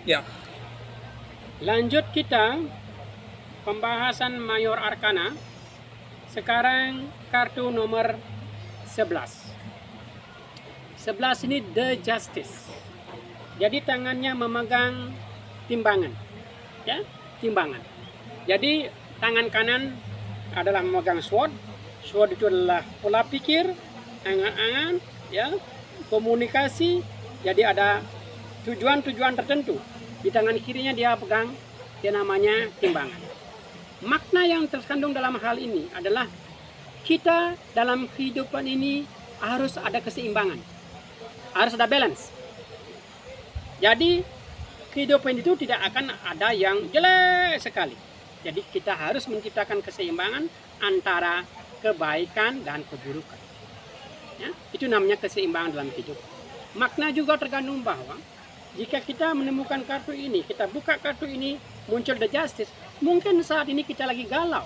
Ya, Lanjut kita pembahasan Mayor Arcana. Sekarang kartu nomor 11. 11 ini The Justice. Jadi tangannya memegang timbangan. Ya, timbangan. Jadi tangan kanan adalah memegang sword. Sword itu adalah pola pikir, angan-angan, ya, komunikasi. Jadi ada tujuan-tujuan tertentu. Di tangan kirinya dia pegang, dia namanya timbangan. Makna yang terkandung dalam hal ini adalah kita dalam kehidupan ini harus ada keseimbangan, harus ada balance. Jadi kehidupan itu tidak akan ada yang jelek sekali. Jadi kita harus menciptakan keseimbangan antara kebaikan dan keburukan. Ya, itu namanya keseimbangan dalam hidup. Makna juga terkandung bahwa jika kita menemukan kartu ini, kita buka kartu ini, muncul The Justice. Mungkin saat ini kita lagi galau,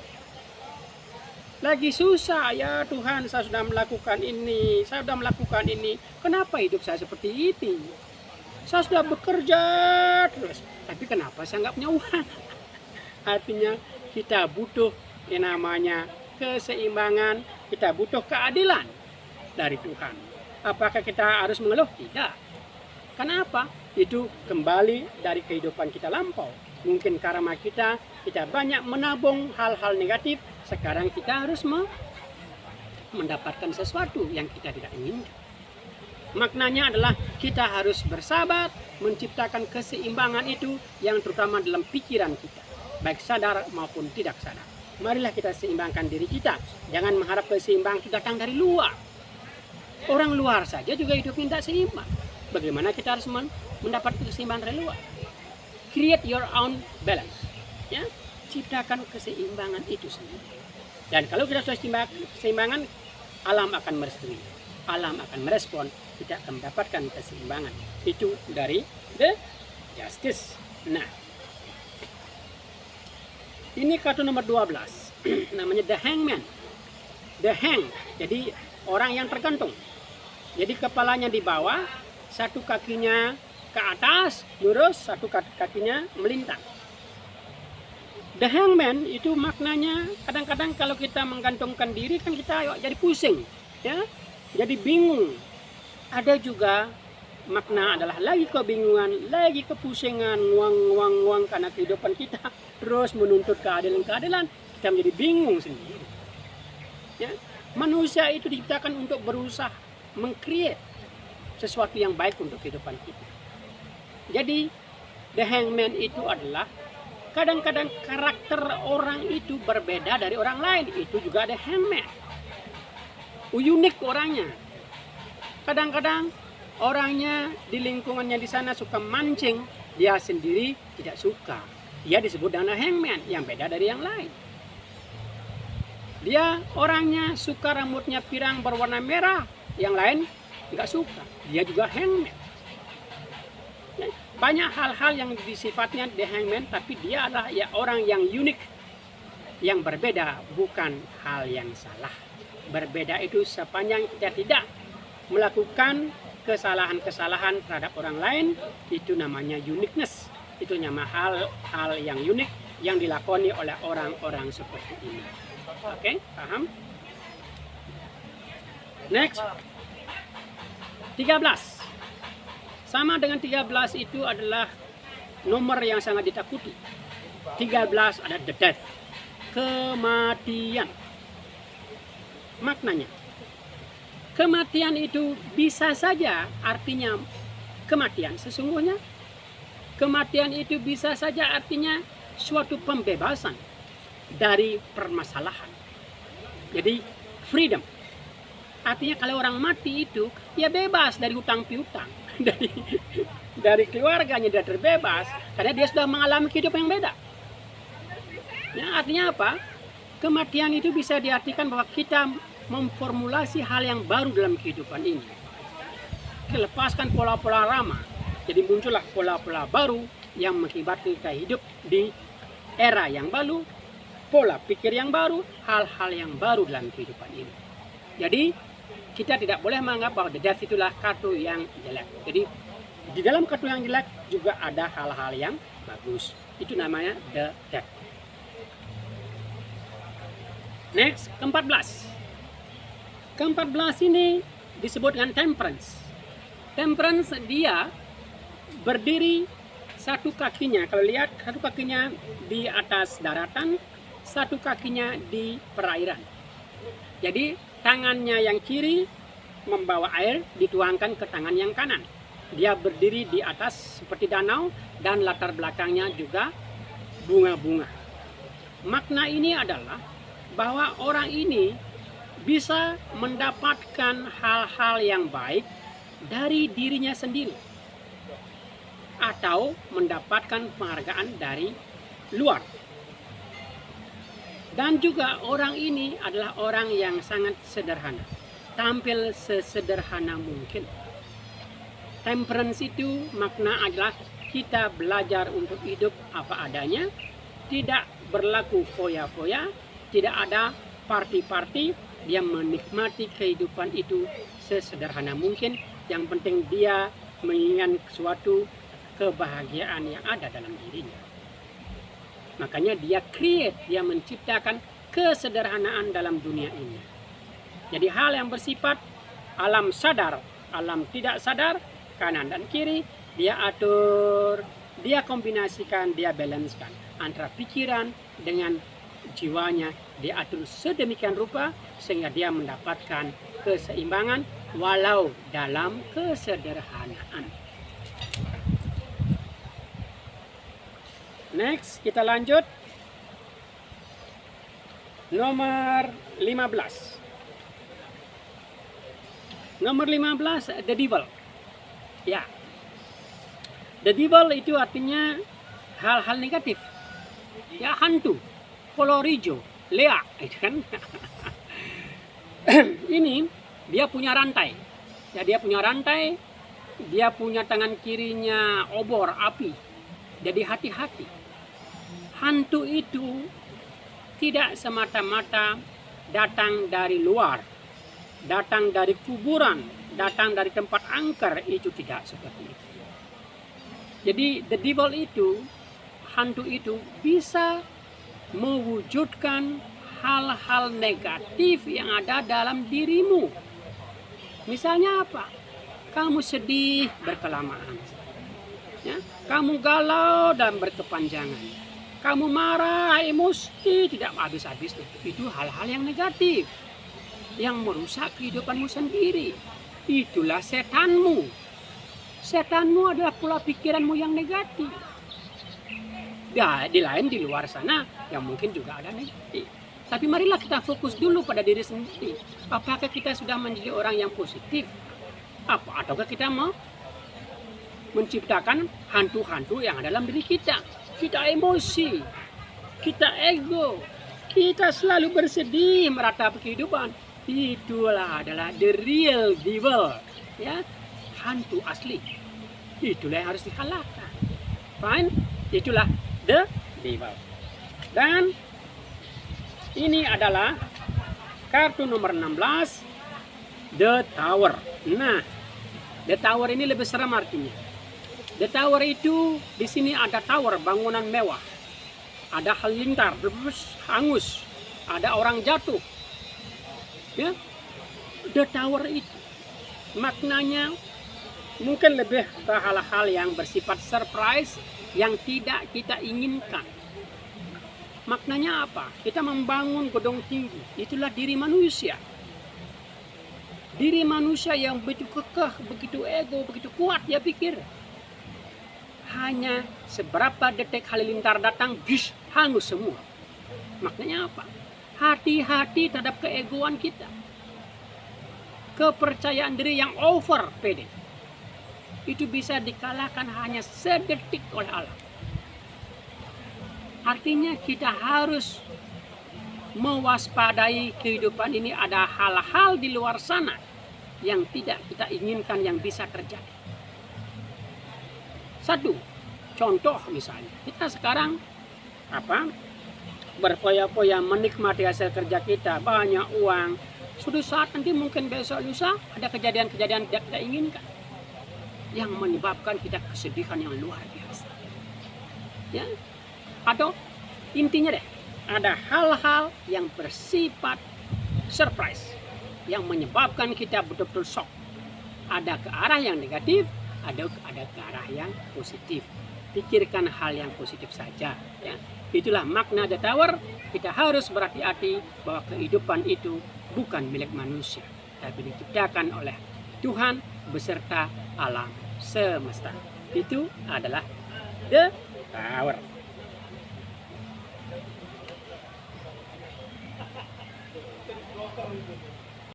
lagi susah. Ya Tuhan, saya sudah melakukan ini, saya sudah melakukan ini. Kenapa hidup saya seperti ini? Saya sudah bekerja terus, tapi kenapa saya nggak punya uang? Artinya kita butuh yang namanya keseimbangan, kita butuh keadilan dari Tuhan. Apakah kita harus mengeluh? Tidak. Kenapa? Itu kembali dari kehidupan kita lampau. Mungkin karena kita banyak menabung hal-hal negatif. Sekarang kita harus mendapatkan sesuatu yang kita tidak inginkan. Maknanya adalah kita harus bersabar menciptakan keseimbangan itu yang terutama dalam pikiran kita, baik sadar maupun tidak sadar. Marilah kita seimbangkan diri kita. Jangan mengharap keseimbangan itu datang dari luar. Orang luar saja juga hidupnya tidak seimbang. Bagaimana kita harus mendapat keseimbangan dari luar? Create your own balance. Ya, ciptakan keseimbangan itu sendiri. Dan kalau kita sudah keseimbangan, alam akan merestui. Alam akan merespon, kita akan mendapatkan keseimbangan. Itu dari The Justice. Nah, ini kartu nomor 12. Namanya The Hangman. The Hang, jadi orang yang tergantung. Jadi kepalanya di bawah, satu kakinya ke atas, lurus, satu kakinya melintang. The Hangman itu maknanya kadang-kadang kalau kita menggantungkan diri kan kita jadi pusing, ya, jadi bingung. Ada juga makna adalah lagi kebingungan, lagi kepusingan, nguang karena kehidupan kita terus menuntut keadilan, kita menjadi bingung sendiri. Ya, manusia itu diciptakan untuk berusaha mengcreate sesuatu yang baik untuk kehidupan kita. Jadi The Hangman itu adalah kadang-kadang karakter orang itu berbeda dari orang lain. Itu juga ada hangman. Unik orangnya. Kadang-kadang orangnya di lingkungannya di sana suka mancing, dia sendiri tidak suka. Dia disebut dengan hangman, yang beda dari yang lain. Dia orangnya suka rambutnya pirang berwarna merah, yang lain nggak suka. Dia juga hangman. Banyak hal-hal yang sifatnya The Hangman, tapi dia adalah ya orang yang unik, yang berbeda, bukan hal yang salah. Berbeda itu sepanjang kita tidak melakukan kesalahan-kesalahan terhadap orang lain, itu namanya uniqueness. Itu namanya hal yang unik yang dilakoni oleh orang-orang seperti ini. Oke, paham? Next. 13. Sama dengan 13 itu adalah nomor yang sangat ditakuti. 13 ada the death, kematian. Maknanya, kematian itu bisa saja artinya kematian sesungguhnya. Kematian itu bisa saja artinya suatu pembebasan dari permasalahan. Jadi freedom. Artinya kalau orang mati itu ya bebas dari hutang piutang, dari keluarganya dia terbebas karena dia sudah mengalami kehidupan yang beda. Ya, artinya apa? Kematian itu bisa diartikan bahwa kita memformulasi hal yang baru dalam kehidupan ini. Kita lepaskan pola-pola lama, jadi muncullah pola-pola baru yang mengakibatkan kita hidup di era yang baru, pola pikir yang baru, hal-hal yang baru dalam kehidupan ini. Jadi kita tidak boleh menganggap bahwa the death itulah kartu yang jelek. Jadi Di dalam kartu yang jelek juga ada hal-hal yang bagus. Itu namanya the deck. Next, ke-14. Ke-14 ini disebut dengan temperance. Temperance dia berdiri satu kakinya, kalau lihat satu kakinya di atas daratan, satu kakinya di perairan. Jadi tangannya yang kiri membawa air dituangkan ke tangan yang kanan. Dia berdiri di atas seperti danau dan latar belakangnya juga bunga-bunga. Makna ini adalah bahwa orang ini bisa mendapatkan hal-hal yang baik dari dirinya sendiri atau mendapatkan penghargaan dari luar. Dan juga orang ini adalah orang yang sangat sederhana, tampil sesederhana mungkin. Temperance itu makna adalah kita belajar untuk hidup apa adanya, tidak berlaku foya-foya, tidak ada party-party. Dia menikmati kehidupan itu sesederhana mungkin. Yang penting dia menginginkan suatu kebahagiaan yang ada dalam dirinya. Makanya dia create, dia menciptakan kesederhanaan dalam dunia ini. Jadi hal yang bersifat alam sadar, alam tidak sadar, kanan dan kiri, dia atur, dia kombinasikan, dia balancekan antara pikiran dengan jiwanya, dia atur sedemikian rupa sehingga dia mendapatkan keseimbangan walau dalam kesederhanaan. Next, kita lanjut. Nomor 15. Nomor 15, the devil. Ya. The devil itu artinya hal-hal negatif. Ya, hantu. Kolor hijau, leak, itu kan. Ini dia punya rantai. Ya, dia punya rantai, dia punya tangan kirinya obor api. Jadi hati-hati. Hantu itu tidak semata-mata datang dari luar, datang dari kuburan, datang dari tempat angker, itu tidak seperti itu. Jadi the devil itu, hantu itu bisa mewujudkan hal-hal negatif yang ada dalam dirimu. Misalnya apa? Kamu sedih berkelamaan, ya? Kamu galau dan berkepanjangan, kamu marah, emosi tidak habis-habis. Itu hal-hal yang negatif yang merusak kehidupanmu sendiri. Itulah setanmu. Setanmu adalah pola pikiranmu yang negatif. Ya, di luar sana yang mungkin juga ada negatif. Tapi marilah kita fokus dulu pada diri sendiri. Apakah kita sudah menjadi orang yang positif? Ataukah kita mau menciptakan hantu-hantu yang ada dalam diri kita? Kita emosi, kita ego, kita selalu bersedih meratapi kehidupan. Itulah adalah the real devil, ya, hantu asli. Itulah yang harus dikalahkan. Fine, itulah the devil. Dan ini adalah kartu nomor 16, the tower. Nah, the tower ini lebih serem artinya. The tower itu di sini ada tower, bangunan mewah. Ada halilintar, hangus. Ada orang jatuh. Ya. The tower itu maknanya mungkin lebih ke hal-hal yang bersifat surprise yang tidak kita inginkan. Maknanya apa? Kita membangun gedung tinggi. Itulah diri manusia. Diri manusia yang begitu kekeh, begitu ego, begitu kuat dia pikir. Hanya seberapa detik halilintar datang, bis, hangus semua. Maknanya apa? Hati-hati terhadap keegoan kita. Kepercayaan diri yang over pede. Itu bisa dikalahkan hanya sedetik oleh alam. Artinya kita harus mewaspadai kehidupan ini, ada hal-hal di luar sana yang tidak kita inginkan yang bisa terjadi. Satu, contoh misalnya, kita sekarang berfoya-foya menikmati hasil kerja kita, banyak uang. Suatu saat nanti mungkin besok lusa ada kejadian-kejadian tidak kita inginkan. yang menyebabkan kita kesedihan yang luar biasa. Ya, atau intinya deh, ada hal-hal yang bersifat surprise yang menyebabkan kita betul-betul shock. Ada ke arah yang negatif, ada ke arah yang positif. Pikirkan hal yang positif saja. Ya, itulah makna The Tower. Kita harus berhati-hati bahwa kehidupan itu bukan milik manusia, tapi diciptakan oleh Tuhan beserta alam semesta. Itu adalah The Tower.